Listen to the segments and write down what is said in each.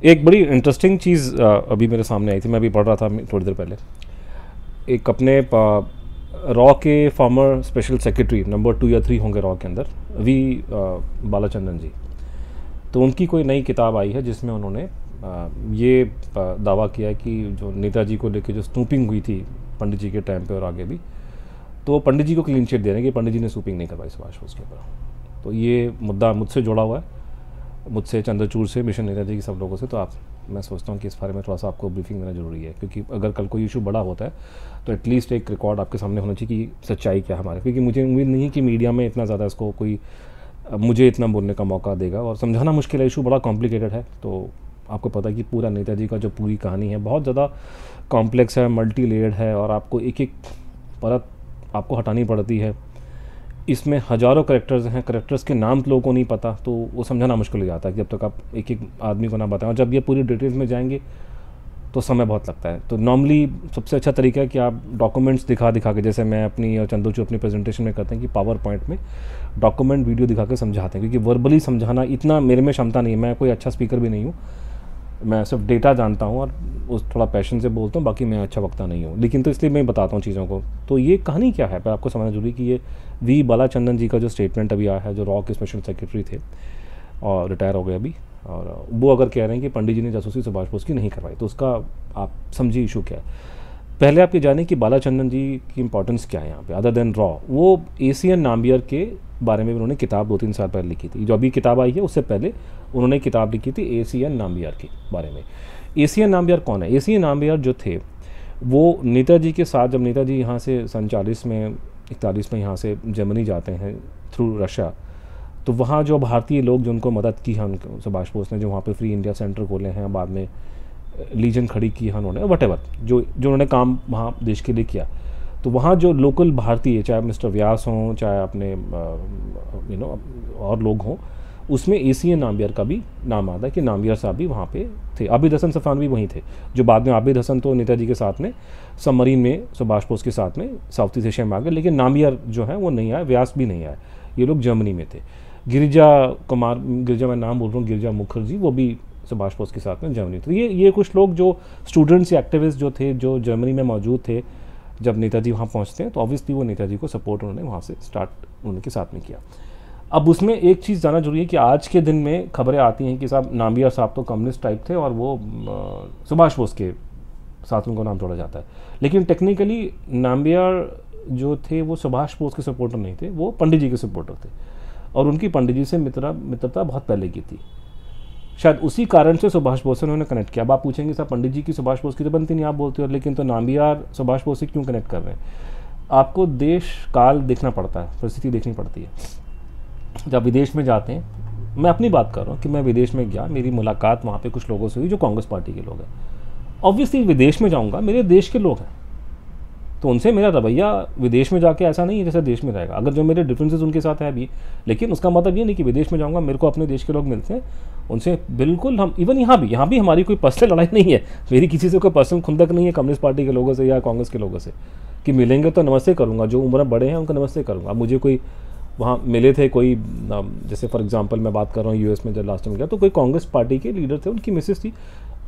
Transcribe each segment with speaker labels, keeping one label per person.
Speaker 1: एक बड़ी इंटरेस्टिंग चीज़ अभी मेरे सामने आई थी, मैं अभी पढ़ रहा था थोड़ी देर पहले। एक अपने रॉ के फॉर्मर स्पेशल सेक्रेटरी नंबर 2 या 3 होंगे रॉ के अंदर, वी बालाचंद्रन जी। तो उनकी कोई नई किताब आई है जिसमें उन्होंने ये दावा किया है कि जो नेताजी को लेकर जो स्नूपिंग हुई थी पंडित जी के टाइम पे और आगे भी, तो वो पंडित जी को क्लीन चिट दे रहे हैं कि पंडित जी ने स्नूपिंग नहीं करवाई सुभाष बोस के ऊपर। तो ये मुद्दा मुझसे जुड़ा हुआ है, मुझसे, चंद्रचूड़ से, मिशन नेताजी की सब लोगों से। तो आप, मैं सोचता हूँ कि इस बारे में थोड़ा सा आपको ब्रीफिंग देना जरूरी है, क्योंकि अगर कल कोई इशू बड़ा होता है तो एटलीस्ट एक रिकॉर्ड आपके सामने होना चाहिए कि सच्चाई क्या है हमारे। क्योंकि मुझे उम्मीद नहीं है कि मीडिया में इतना ज़्यादा इसको कोई मुझे इतना बोलने का मौका देगा, और समझाना मुश्किल है, इशू बड़ा कॉम्प्लिकेटेड है। तो आपको पता है कि पूरा नेताजी का जो पूरी कहानी है बहुत ज़्यादा कॉम्प्लेक्स है, मल्टी लेयर्ड है, और आपको एक एक परत आपको हटानी पड़ती है। इसमें हज़ारों करेक्टर्स हैं, करेक्टर्स के नाम लोगों को नहीं पता, तो वो समझाना मुश्किल हो जाता है कि जब तक आप एक एक आदमी को ना बताएं। और जब ये पूरी डिटेल्स में जाएंगे तो समय बहुत लगता है। तो नॉर्मली सबसे अच्छा तरीका है कि आप डॉक्यूमेंट्स दिखा दिखा के, जैसे मैं अपनी और चंद्रचूड़ अपनी प्रेजेंटेशन में करते हैं कि पावर पॉइंट में डॉक्यूमेंट वीडियो दिखा के समझाते हैं, क्योंकि वर्बली समझाना इतना मेरे में क्षमता नहीं है। मैं कोई अच्छा स्पीकर भी नहीं हूँ, मैं सिर्फ डेटा जानता हूँ और उस थोड़ा पैशन से बोलता हूँ, बाकी मैं अच्छा वक्ता नहीं हूँ। लेकिन तो इसलिए मैं बताता हूँ चीज़ों को। तो ये कहानी क्या है पर आपको समझना जरूरी कि ये वी बालाचंद्रन जी का जो स्टेटमेंट अभी आया है, जो रॉ के स्पेशल सेक्रेटरी थे और रिटायर हो गए अभी, और वो अगर कह रहे हैं कि पंडित जी ने जासूसी सुभाष बोस की नहीं करवाई, तो उसका आप समझिए इशू क्या है। पहले आप ये जानें कि बालाचंद्रन जी की इंपॉर्टेंस क्या है यहाँ पे, अदर देन रॉ। वो एशियन नाम्बियर के बारे में उन्होंने किताब 2-3 साल पहले लिखी थी। जो अभी किताब आई है उससे पहले उन्होंने किताब लिखी थी एशियन नाम्बियर के बारे में। एशियन नाम्बियर कौन है? एशियन नाम्बियर जो थे वो नेताजी के साथ, जब नेताजी यहाँ से सन 40 में 41 में यहाँ से जर्मनी जाते हैं थ्रू रशिया, तो वहाँ जो भारतीय लोग जो उनको मदद की है, उनको सुभाष बोस ने जो वहाँ पे फ्री इंडिया सेंटर खोले हैं, बाद में लीजन खड़ी की है उन्होंने, वटेवर जो उन्होंने काम वहाँ देश के लिए किया, तो वहाँ जो लोकल भारतीय, चाहे मिस्टर व्यास हों, चाहे अपने और लोग हों, उसमें एशियन नाम्बियर का भी नाम आता है कि नाम्बियर साहब भी वहाँ पे थे। आबिद हसन सफ़ान भी वहीं थे, जो बाद में आबिद हसन तो नेताजी के साथ में सबमरीन में सुभाष बोस के साथ में साउथ ईस्ट एशिया में आ गए, लेकिन नाम्बियर जो है वो नहीं आए, व्यास भी नहीं आए, ये लोग जर्मनी में थे। गिरिजा मैं नाम बोल रहा हूँ, गिरिजा मुखर्जी, वो भी सुभाष बोस के साथ में जर्मनी। तो ये कुछ लोग जो स्टूडेंट्स या एक्टिविस्ट जो थे, जो जर्मनी में मौजूद थे जब नेताजी वहाँ पहुँचते हैं, तो ऑब्वियसली वो नेताजी को सपोर्ट उन्होंने वहाँ से स्टार्ट उनके साथ में किया। अब उसमें एक चीज़ जानना जरूरी है कि आज के दिन में खबरें आती हैं कि साहब नाम्बियर साहब तो कम्युनिस्ट टाइप थे और वो सुभाष बोस के साथ उनको नाम जोड़ा जाता है, लेकिन टेक्निकली नाम्बियर जो थे वो सुभाष बोस के सपोर्टर नहीं थे, वो पंडित जी के सपोर्टर थे, और उनकी पंडित जी से मित्रता बहुत पहले की थी। शायद उसी कारण से सुभाष बोस से उन्होंने कनेक्ट किया। अब आप पूछेंगे साहब पंडित जी की सुभाष बोस की तो बनती नहीं, आप बोलते हो, लेकिन तो नाम्बियर सुभाष बोस से क्यों कनेक्ट कर रहे हैं? आपको देश काल देखना पड़ता है, परिस्थिति देखनी पड़ती है। जब विदेश में जाते हैं, मैं अपनी बात कर रहा हूँ कि मैं विदेश में गया, मेरी मुलाकात वहाँ पे कुछ लोगों से हुई जो कांग्रेस पार्टी के लोग हैं। ऑब्वियसली विदेश में जाऊँगा, मेरे देश के लोग हैं, तो उनसे मेरा रवैया विदेश में जाके ऐसा नहीं है जैसे देश में रहेगा। अगर जो मेरे डिफरेंसेस उनके साथ है भी, लेकिन उसका मतलब ये नहीं कि विदेश में जाऊँगा मेरे को अपने देश के लोग मिलते हैं, उनसे बिल्कुल हम इवन यहाँ भी हमारी कोई पर्सनल लड़ाई नहीं है, मेरी किसी से कोई पर्सनल खुंदक नहीं है कम्युनिस्ट पार्टी के लोगों से या कांग्रेस के लोगों से, कि मिलेंगे तो नमस्ते करूँगा, जो उम्र बड़े हैं उनको नमस्ते करूँगा। अब मुझे कोई वहाँ मिले थे कोई, जैसे फॉर एग्जांपल मैं बात कर रहा हूँ यूएस में जब लास्ट टाइम गया, तो कोई कांग्रेस पार्टी के लीडर थे, उनकी मिसेस थी।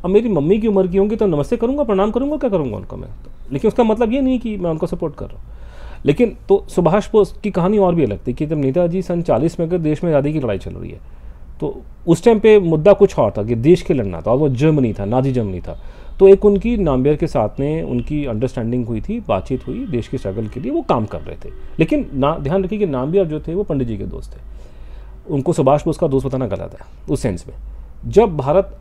Speaker 1: अब मेरी मम्मी की उम्र की होंगी तो नमस्ते करूँगा, प्रणाम करूँगा, क्या करूँगा उनको मैं तो, लेकिन उसका मतलब ये नहीं कि मैं उनको सपोर्ट कर रहा हूँ। लेकिन तो सुभाष बोस की कहानी और भी अलग थी कि जब नेताजी सन 40 में अगर देश में आज़ादी की लड़ाई चल रही है, तो उस टाइम पे मुद्दा कुछ और था कि देश के लड़ना था, और वो जर्मनी था, नाजी जर्मनी था। तो एक उनकी नाम्बियर के साथ में उनकी अंडरस्टैंडिंग हुई थी, बातचीत हुई, देश के स्ट्रगल के लिए वो काम कर रहे थे। लेकिन ध्यान रखिए कि नाम्बियर जो थे वो पंडित जी के दोस्त थे, उनको सुभाष बोस का दोस्त बताना गलत है उस सेंस में। जब भारत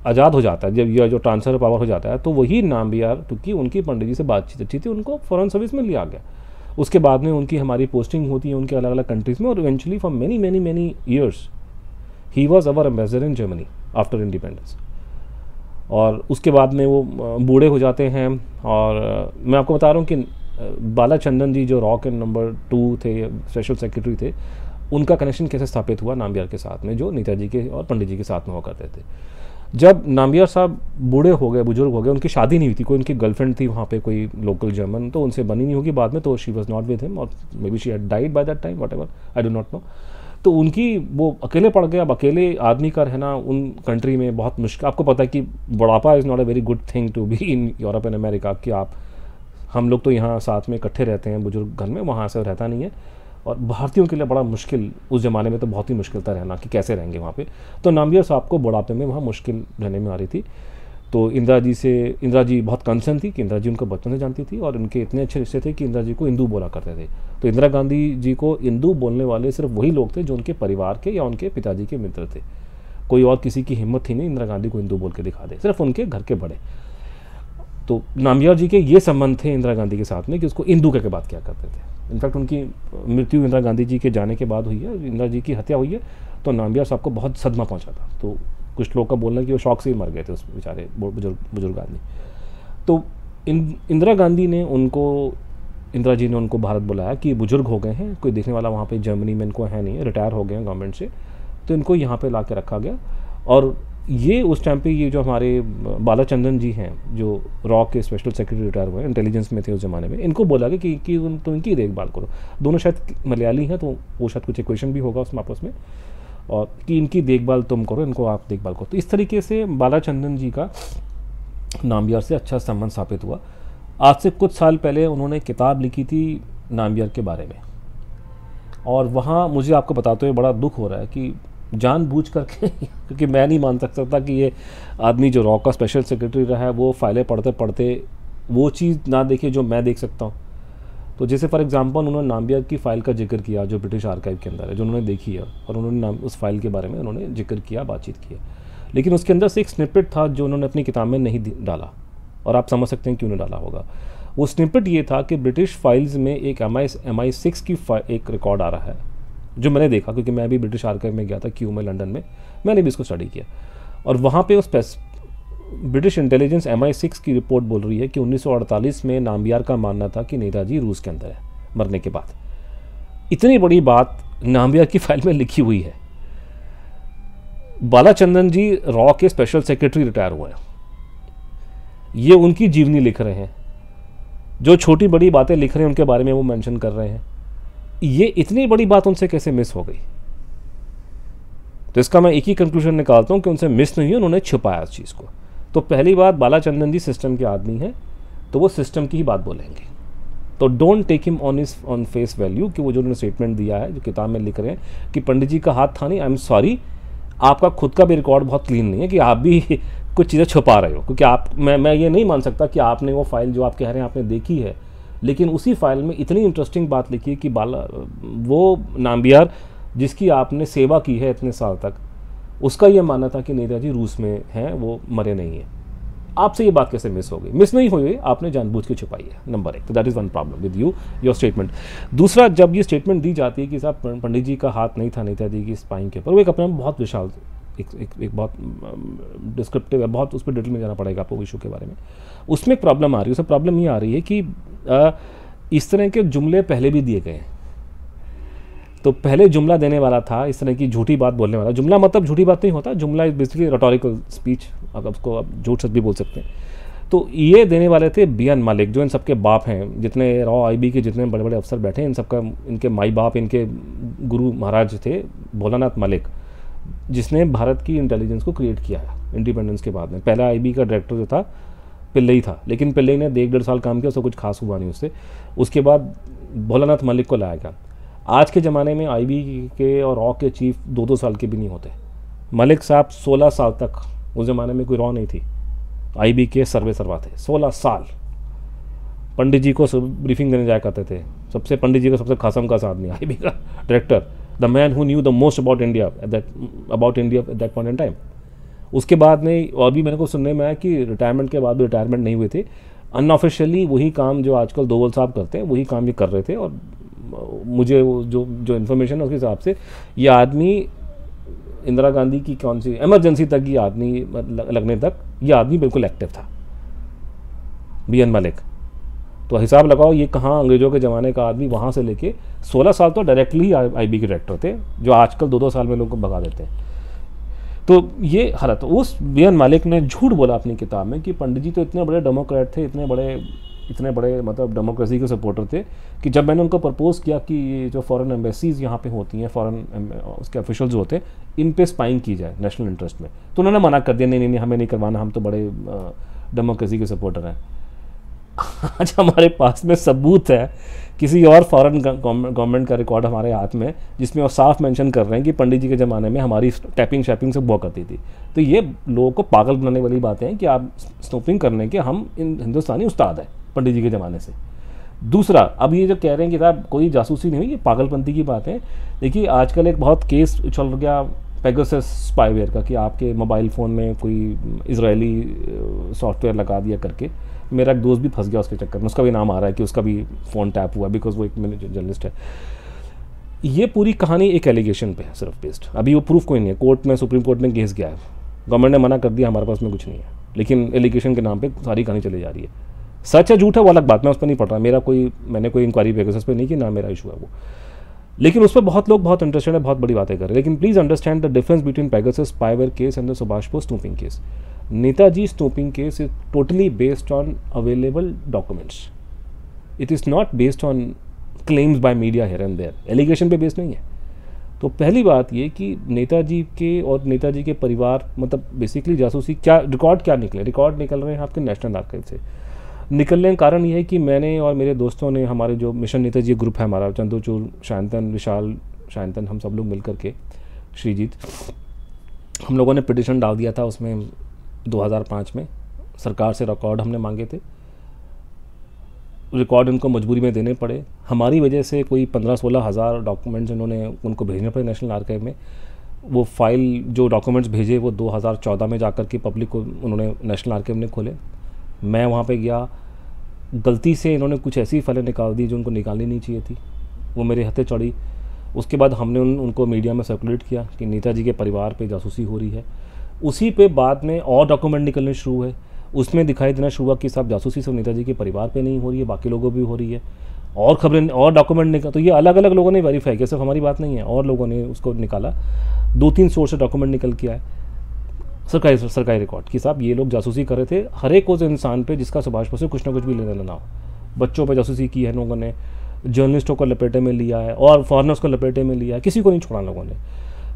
Speaker 1: आज़ाद हो जाता है, जब यह जो ट्रांसफर पावर हो जाता है, तो वही नाम्बियर, क्योंकि उनकी पंडित जी से बातचीत अच्छी थी, उनको फॉरेन सर्विस में लिया गया। उसके बाद में उनकी हमारी पोस्टिंग होती है उनके अलग अलग कंट्रीज़ में, और eventually for many years he was our ambassador in Germany after independence. और उसके बाद में वो बूढ़े हो जाते हैं, और मैं आपको बता रहा हूँ कि बालाचंद्रन जी जो रॉ के नंबर 2 थे, स्पेशल सेक्रेटरी थे, उनका कनेक्शन कैसे स्थापित हुआ नाम्बियर के साथ में, जो नेताजी के और पंडित जी के साथ में हुआ करते थे। जब नाम्बियर साहब बूढ़े हो गए, बुजुर्ग हो गए, उनकी शादी नहीं हुई थी, कोई उनकी गर्लफ्रेंड थी वहाँ पे कोई लोकल जर्मन, तो उनसे बनी नहीं होगी बाद में, तो she was not with him, और maybe she had died by that time, whatever, I do not know. तो उनकी वो अकेले पड़ गए। अब अकेले आदमी का रहना उन कंट्री में बहुत मुश्किल। आपको पता है कि बुढ़ापा is not a very good thing to be in Europe and America, कि आप हम लोग तो यहाँ साथ में इकट्ठे रहते हैं बुजुर्ग घर में, वहाँ से रहता नहीं है। और भारतीयों के लिए बड़ा मुश्किल, उस ज़माने में तो बहुत ही मुश्किल था रहना कि कैसे रहेंगे वहाँ पे। तो नामबियर साहब को बुढ़ापे में वहाँ मुश्किल रहने में आ रही थी। तो इंदिरा जी बहुत कंसर्न थी कि इंदिरा जी उनको बचपन से जानती थी और उनके इतने अच्छे रिश्ते थे कि इंदिरा जी को इंदू बोला करते थे। तो इंदिरा गांधी जी को इंदू बोलने वाले सिर्फ वही लोग थे जो उनके परिवार के या उनके पिताजी के मित्र थे। कोई और किसी की हिम्मत थी नहीं इंदिरा गांधी को इंदू बोल के दिखा दे, सिर्फ उनके घर के बड़े। तो नामबियर जी के ये संबंध थे इंदिरा गांधी के साथ में कि उसको इंदू कह के बात किया करते थे। इनफैक्ट उनकी मृत्यु इंदिरा गांधी जी के जाने के बाद हुई है, इंदिरा जी की हत्या हुई है, तो नामबियर साहब को बहुत सदमा पहुंचा था। तो कुछ लोग का बोलना है कि वो शौक से ही मर गए थे उस बेचारे बुजुर्ग आदमी। तो इंदिरा जी ने उनको भारत बुलाया कि बुजुर्ग हो गए हैं, कोई देखने वाला वहाँ पे जर्मनी में इनको है नहीं है, रिटायर हो गए हैं गवर्नमेंट से, तो इनको यहाँ पे ला के रखा गया। और ये उस टाइम पे ये जो हमारे बालाचंद्रन जी हैं, जो रॉ के स्पेशल सेक्रेटरी रिटायर हुए, इंटेलिजेंस में थे उस ज़माने में, इनको बोला गया कि तुम इनकी देखभाल करो। दोनों शायद मलयाली हैं, तो वो शायद कुछ इक्वेशन भी होगा उसमें आपस में, और कि इनकी देखभाल तुम करो, इनको आप देखभाल करो। तो इस तरीके से बालाचंद्रन जी का नामबियर से अच्छा संबंध स्थापित हुआ। आज से कुछ साल पहले उन्होंने किताब लिखी थी नामबियर के बारे में, और वहाँ मुझे आपको बताते हुए बड़ा दुख हो रहा है कि जानबूझ करके क्योंकि मैं नहीं मान सकता कि ये आदमी जो रॉ का स्पेशल सेक्रेटरी रहा है वो फाइलें पढ़ते पढ़ते वो चीज़ ना देखे जो मैं देख सकता हूँ। तो जैसे फॉर एग्जांपल उन्होंने नामबियर की फ़ाइल का जिक्र किया जो ब्रिटिश आर्काइव के अंदर है, जो उन्होंने देखी है, और उन्होंने उस फाइल के बारे में उन्होंने जिक्र किया, बातचीत किया, लेकिन उसके अंदर से एक स्निपेट था जो उन्होंने अपनी किताब में नहीं डाला, और आप समझ सकते हैं क्यों नहीं डाला होगा। वो स्निपेट ये था कि ब्रिटिश फाइल्स में एक MI6 की एक रिकॉर्ड आ रहा है, जो मैंने देखा क्योंकि मैं भी ब्रिटिश आर्काइव में गया था क्यू में लंदन में, मैंने भी इसको स्टडी किया, और वहाँ पे उस ब्रिटिश इंटेलिजेंस MI6 की रिपोर्ट बोल रही है कि 1948 में नामबियर का मानना था कि नेताजी रूस के अंदर है मरने के बाद। इतनी बड़ी बात नामबियर की फाइल में लिखी हुई है। बालाचंद्रन जी रॉ के स्पेशल सेक्रेटरी रिटायर हुए हैं, ये उनकी जीवनी लिख रहे हैं, जो छोटी बड़ी बातें लिख रहे हैं उनके बारे में वो मेंशन कर रहे हैं। ये इतनी बड़ी बात उनसे कैसे मिस हो गई? तो इसका मैं एक ही कंक्लूजन निकालता हूं कि उनसे मिस नहीं हुई, उन्होंने छुपाया इस चीज़ को। तो पहली बात, बालाचंद्रन जी सिस्टम के आदमी हैं, तो वो सिस्टम की ही बात बोलेंगे। तो don't take him on face value कि वो जो उन्होंने स्टेटमेंट दिया है, जो किताब में लिख रहे हैं कि पंडित जी का हाथ था नहीं, आई एम सॉरी, आपका खुद का भी रिकॉर्ड बहुत क्लीन नहीं है कि आप भी कुछ चीज़ें छुपा रहे हो। क्योंकि मैं ये नहीं मान सकता कि आपने वो फाइल जो आप कह रहे हैं आपने देखी है, लेकिन उसी फाइल में इतनी इंटरेस्टिंग बात लिखी है कि वो नामबियर जिसकी आपने सेवा की है इतने साल तक, उसका ये मानना था कि नेताजी रूस में हैं, वो मरे नहीं हैं। आपसे ये बात कैसे मिस हो गई? मिस नहीं हुई, आपने जानबूझ के छुपाई है, नंबर 1। तो that is one problem with you, your statement. दूसरा, जब ये स्टेटमेंट दी जाती है कि साहब पंडित जी का हाथ नहीं था नेताजी की स्पाइन के ऊपर, वो एक अपने में बहुत विशाल, एक बहुत डिस्क्रिप्टिव है, बहुत उस पर डिटेल में जाना पड़ेगा आपको इशू के बारे में। उसमें एक प्रॉब्लम आ रही है, उसमें प्रॉब्लम ये आ रही है कि इस तरह के जुमले पहले भी दिए गए हैं। तो पहले जुमला देने वाला था, इस तरह की झूठी बात बोलने वाला। जुमला मतलब झूठी बात नहीं होता, जुमला इज बेसिकली रेटोरिकल स्पीच, अगर उसको आप झूठ सच भी बोल सकते हैं। तो ये देने वाले थे B.N. मलिक, जो इन सबके बाप हैं, जितने रॉ IB के जितने बड़े बड़े अफसर बैठे हैं, इन सबका इनके माई बाप, इनके गुरु महाराज थे भोलानाथ मलिक, जिसने भारत की इंटेलिजेंस को क्रिएट किया है इंडिपेंडेंस के बाद में। पहला IB का डायरेक्टर जो था पिल्लई था, लेकिन पिल्लई ने 1.5 साल काम किया, उसको कुछ खास हुआ नहीं उससे। उसके बाद भोलानाथ मलिक को लाया गया। आज के ज़माने में IB के और रॉ के चीफ 2-2 साल के भी नहीं होते। मलिक साहब 16 साल तक, उस ज़माने में कोई रॉ नहीं थी, IB के सर्वा थे 16 साल। पंडित जी को ब्रीफिंग देने जाया करते थे, पंडित जी का सबसे खासम का आदमी IB का director, the man who knew the most about India at that point in time. उसके बाद में और भी मेरे को सुनने में आया कि रिटायरमेंट के बाद भी रिटायरमेंट नहीं हुए थे, अनऑफिशियली वही काम जो आजकल दोवल साहब करते हैं वही काम ये कर रहे थे। और मुझे जो इन्फॉर्मेशन है उसके हिसाब से ये आदमी इंदिरा गांधी की कौन सी इमरजेंसी तक ये आदमी लगने तक ये आदमी बिल्कुल एक्टिव था, B.N. मलिक। तो हिसाब लगाओ ये कहाँ अंग्रेजों के ज़माने का आदमी, वहाँ से लेके 16 साल तो डायरेक्टली IB के डायरेक्टर थे, जो आजकल 2-2 साल में लोगों को भगा देते हैं। तो ये हालत, उस B.N. मलिक ने झूठ बोला अपनी किताब में कि पंडित जी तो इतने बड़े डेमोक्रेट थे, इतने बड़े इतने बड़े मतलब डेमोक्रेसी के सपोर्टर थे कि जब मैंने उनको प्रपोज किया कि ये जो फॉरेन एम्बेसीज यहाँ पे होती हैं, फॉरेन उसके ऑफिशियल्स जो होते हैं, इन पे स्पाइंग की जाए नेशनल इंटरेस्ट में, तो उन्होंने मना कर दिया, नहीं हमें नहीं करवाना, हम तो बड़े डेमोक्रेसी के सपोर्टर हैं। आज हमारे पास में सबूत है किसी और फॉरेन गवर्नमेंट का रिकॉर्ड हमारे हाथ में, जिसमें वो साफ मेंशन कर रहे हैं कि पंडित जी के ज़माने में हमारी टैपिंग शैपिंग से बहुत करती थी। तो ये लोगों को पागल बनाने वाली बातें हैं कि आप स्नूपिंग करने के हम हिंदुस्तानी उस्ताद हैं पंडित जी के ज़माने से। दूसरा, अब ये जो कह रहे हैं कि साहब कोई जासूसी नहीं हुई, ये पागलपंती की बात है। देखिए आजकल एक बहुत केस चल गया पेगासस स्पाईवेयर का, कि आपके मोबाइल फ़ोन में कोई इजरायली सॉफ्टवेयर लगा दिया करके। मेरा एक दोस्त भी फंस गया उसके चक्कर में, उसका भी नाम आ रहा है कि उसका भी फ़ोन टैप हुआ, बिकॉज वो एक जर्नलिस्ट है। ये पूरी कहानी एक एलिगेशन पे है सिर्फ बेस्ड, अभी वो प्रूफ कोई नहीं है। कोर्ट में, सुप्रीम कोर्ट में केस गया है, गवर्नमेंट ने मना कर दिया हमारे पास में कुछ नहीं है, लेकिन एलिगेशन के नाम पे सारी कहानी चली जा रही है। सच है झूठ है वो अलग बात, मैं उस पर नहीं पढ़ रहा, मैंने कोई इंक्वायरी पेगासस पे नहीं की, ना मेरा इशू है वो, लेकिन उस पर बहुत लोग बहुत इंटरेस्टेड है, बहुत बड़ी बातें कर रहे हैं। लेकिन please understand the difference between Pegasus spyware case and the Subhash Bose snooping case. Netaji snooping case is totally based on available documents, it is not based on claims by media here and there, allegation पे based नहीं है। तो पहली बात ये कि नेताजी के और नेताजी के परिवार मतलब बेसिकली जासूसी क्या रिकॉर्ड क्या निकले, रिकॉर्ड निकल रहे हैं आपके नेशनल आर्काइव से। निकलने का कारण ये है कि मैंने और मेरे दोस्तों ने, हमारे जो मिशन नेताजी ग्रुप है हमारा, चंद्रचूड़, शांतन, विशाल, शांतन, हम सब लोग मिल करके, श्रीजीत, हम लोगों ने पिटिशन डाल दिया था उसमें 2005 में। सरकार से रिकॉर्ड हमने मांगे थे, रिकॉर्ड उनको मजबूरी में देने पड़े। हमारी वजह से कोई 15-16 हज़ार डॉक्यूमेंट्स उन्होंने उनको भेजने पड़े नेशनल आर्काइव में। वो फाइल जो डॉक्यूमेंट्स भेजे वो 2014 में जाकर के पब्लिक को उन्होंने नेशनल आर्काइव ने खोले। मैं वहाँ पे गया, गलती से इन्होंने कुछ ऐसी फाइलें निकाल दी जो उनको निकालनी नहीं चाहिए थी, वो मेरे हथे चढ़ी। उसके बाद हमने उनको मीडिया में सर्कुलेट किया कि नेताजी के परिवार पे जासूसी हो रही है। उसी पे बाद में और डॉक्यूमेंट निकलने शुरू हुए, उसमें दिखाई देना शुरू हुआ कि साहब जासूसी सिर्फ नेताजी के परिवार पे नहीं हो रही है, बाकी लोगों भी हो रही है। और खबरें और डॉक्यूमेंट निकल, तो ये अलग अलग लोगों ने वेरीफाई किया, सिर्फ हमारी बात नहीं है, और लोगों ने उसको निकाला। 2-3 सोर्स से डॉक्यूमेंट निकल के आए, सरकारी रिकॉर्ड कि साहब ये लोग जासूसी कर रहे थे हर एक उस इंसान पे जिसका सुभाष बोस से कुछ ना कुछ भी लेना देना हो। बच्चों पे जासूसी की है लोगों ने, जर्नलिस्टों को लपेटे में लिया है, और फॉरेनर्स को लपेटे में लिया है, किसी को नहीं छोड़ा लोगों ने।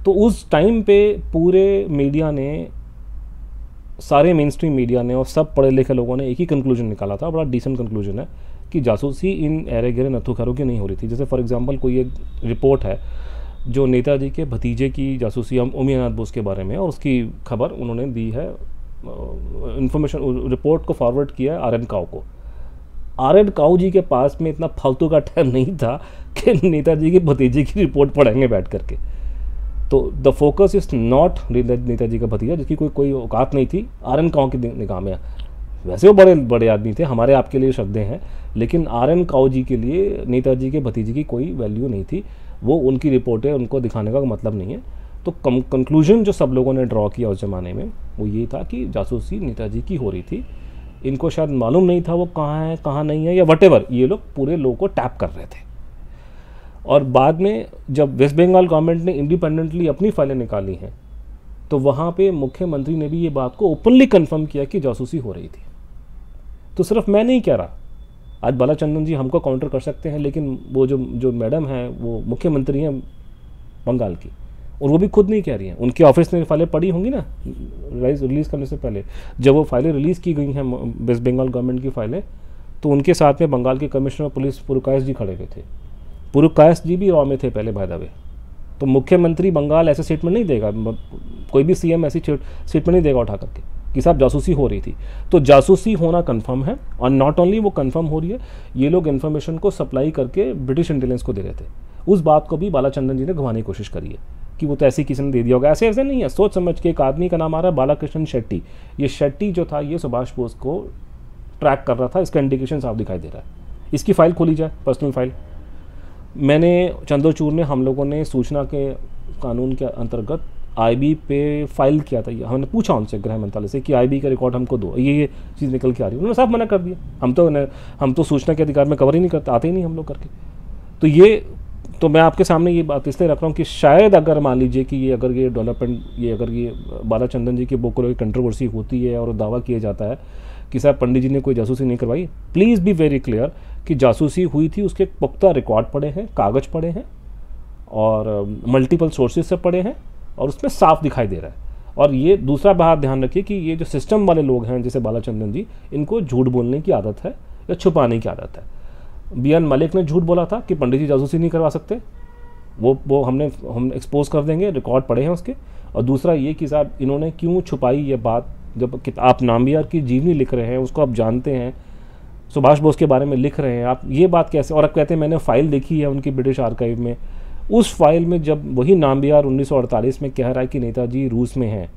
Speaker 1: तो उस टाइम पे पूरे मीडिया ने, सारे मेन स्ट्रीम मीडिया ने और सब पढ़े लिखे लोगों ने एक ही कंक्लूजन निकाला था, बड़ा डिसेंट कंक्लूजन है, कि जासूसी इन ऐरे गहरे नथु खरों की नहीं हो रही थी। जैसे फॉर एग्जांपल कोई एक रिपोर्ट है जो नेताजी के भतीजे की जासूसी उमियानाथ बोस के बारे में, और उसकी खबर उन्होंने दी है, इंफॉर्मेशन रिपोर्ट को फॉरवर्ड किया है आर.एन. काउ को। आर.एन. काउ जी के पास में इतना फालतू का टाइम नहीं था कि नेताजी के भतीजे की रिपोर्ट पढ़ेंगे बैठ करके। तो the focus is not Netaji का भतीजा, जिसकी कोई औकात नहीं थी आर.एन. काउ की निगाह में। वैसे वो बड़े बड़े आदमी थे, हमारे आपके लिए श्रद्धेय हैं, लेकिन आर.एन. काउ जी के लिए नेताजी के भतीजे की कोई वैल्यू नहीं थी। वो उनकी रिपोर्टें उनको दिखाने का मतलब नहीं है। तो कंक्लूजन जो सब लोगों ने ड्रॉ किया उस ज़माने में वो ये था कि जासूसी नेताजी की हो रही थी। इनको शायद मालूम नहीं था वो कहाँ है कहाँ नहीं है, या वटेवर, ये लोग पूरे लोगों को टैप कर रहे थे। और बाद में जब वेस्ट बंगाल गवर्नमेंट ने इंडिपेंडेंटली अपनी फाइलें निकाली हैं, तो वहाँ पे मुख्यमंत्री ने भी ये बात को ओपनली कंफर्म किया कि जासूसी हो रही थी। तो सिर्फ मैं नहीं कह रहा, आज बालाचंद्रन जी हमको काउंटर कर सकते हैं, लेकिन वो जो मैडम है वो मुख्यमंत्री हैं बंगाल की, और वो भी खुद नहीं कह रही हैं, उनके ऑफिस ने फाइलें पड़ी होंगी ना रिलीज़ करने से पहले। जब वो फाइलें रिलीज़ की गई हैं वेस्ट बंगाल गवर्नमेंट की फाइलें, तो उनके साथ में बंगाल के कमिश्नर पुलिस पुरकायस्थ जी खड़े हुए थे। पुरकायस्थ जी भी रॉ में थे पहले, बाय द वे। तो मुख्यमंत्री बंगाल ऐसे स्टेटमेंट नहीं देगा, कोई भी सीएम ऐसी स्टेटमेंट नहीं देगा उठा करके कि साहब जासूसी हो रही थी। तो जासूसी होना कंफर्म है, और नॉट ओनली वो कंफर्म हो रही है, ये लोग इन्फॉर्मेशन को सप्लाई करके ब्रिटिश इंटेलिजेंस को दे रहे थे। उस बात को भी बालाचंद्रन जी ने घुमाने की कोशिश करी है कि वो तो ऐसे किसी ने दे दिया होगा, ऐसे नहीं है। सोच समझ के एक आदमी का नाम आ रहा है बालाकृष्ण शेट्टी। ये शेट्टी जो था ये सुभाष बोस को ट्रैक कर रहा था, इसका इंडिकेशन साफ दिखाई दे रहा है। इसकी फाइल खोली जाए, पर्सनल फाइल। मैंने चंद्रचूड़ ने, हम लोगों ने सूचना के कानून के अंतर्गत आईबी पे फाइल किया था। हमने पूछा उनसे गृह मंत्रालय से कि आईबी का रिकॉर्ड हमको दो, ये चीज़ निकल के आ रही है। उन्होंने साफ मना कर दिया, हम तो सूचना के अधिकार में कवर ही नहीं करते, आते ही नहीं हम लोग करके। तो मैं आपके सामने ये बात इसलिए रख रहा हूँ कि शायद अगर मान लीजिए कि अगर ये बालाचंद्रन जी की बुक को कंट्रोवर्सी होती है और दावा किया जाता है कि साहब पंडित जी ने कोई जासूसी नहीं करवाई। प्लीज़ बी वेरी क्लियर कि जासूसी हुई थी, उसके पुख्ता रिकॉर्ड पड़े हैं, कागज़ पड़े हैं और मल्टीपल सोर्सेज से पड़े हैं और उसमें साफ दिखाई दे रहा है। और ये दूसरा बात ध्यान रखिए कि ये जो सिस्टम वाले लोग हैं जैसे बालाचंद्रन जी, इनको झूठ बोलने की आदत है या छुपाने की आदत है। बी एन मलिक ने झूठ बोला था कि पंडित जी जासूसी नहीं करवा सकते, वो हम एक्सपोज कर देंगे, रिकॉर्ड पड़े हैं उसके। और दूसरा ये कि साहब इन्होंने क्यों छुपाई ये बात, जब आप नाम्बियार की जीवनी लिख रहे हैं, उसको आप जानते हैं, सुभाष बोस के बारे में लिख रहे हैं आप, ये बात कैसे। और आप कहते हैं मैंने फ़ाइल देखी है उनकी ब्रिटिश आर्काइव में, उस फाइल में जब वही नाम्बियार 1948 में कह रहा है कि नेताजी रूस में हैं,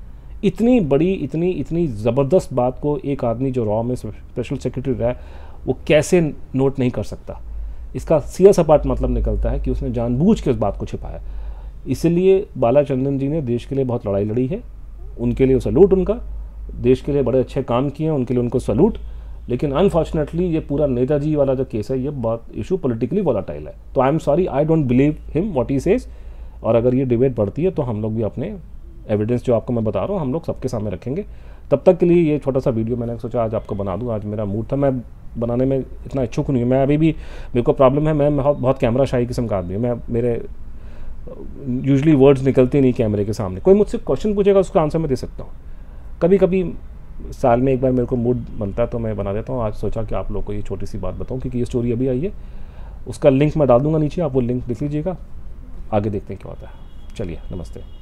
Speaker 1: इतनी बड़ी इतनी ज़बरदस्त बात को एक आदमी जो रॉ में स्पेशल सेक्रेटरी रहा है वो कैसे नोट नहीं कर सकता। इसका सीधा सपाट मतलब निकलता है कि उसने जानबूझ के उस बात को छिपाया। इसलिए बालाचंद्रन जी ने देश के लिए बहुत लड़ाई लड़ी है, उनके लिए सैल्यूट उनका, देश के लिए बड़े अच्छे काम किए हैं, उनके लिए उनको सैल्यूट। लेकिन अनफॉर्चुनेटली ये पूरा नेताजी वाला जो केस है ये बहुत इशू पॉलिटिकली वॉलेटाइल है। तो I am sorry, I don't believe him what he says. और अगर ये डिबेट बढ़ती है तो हम लोग भी अपने एविडेंस जो आपको मैं बता रहा हूँ हम लोग सबके सामने रखेंगे। तब तक के लिए ये छोटा सा वीडियो मैंने सोचा आज आपको बना दूँ। आज मेरा मूड था, मैं बनाने में इतना इच्छुक नहीं हूँ, मैं अभी भी, मेरे को प्रॉब्लम है, मैं बहुत कैमरा शाही किस्म का आदमी हूँ। मैं मेरे यूजुअली वर्ड्स निकलते नहीं कैमरे के सामने। कोई मुझसे क्वेश्चन पूछेगा उसका आंसर मैं दे सकता हूँ। कभी कभी साल में एक बार मेरे को मूड बनता है तो मैं बना देता हूँ। आज सोचा कि आप लोग को ये छोटी सी बात बताऊँ क्योंकि ये स्टोरी अभी आई है, उसका लिंक मैं डाल दूँगा नीचे, आप वो लिंक लिख लीजिएगा, आगे देखते हैं क्या होता है। चलिए, नमस्ते।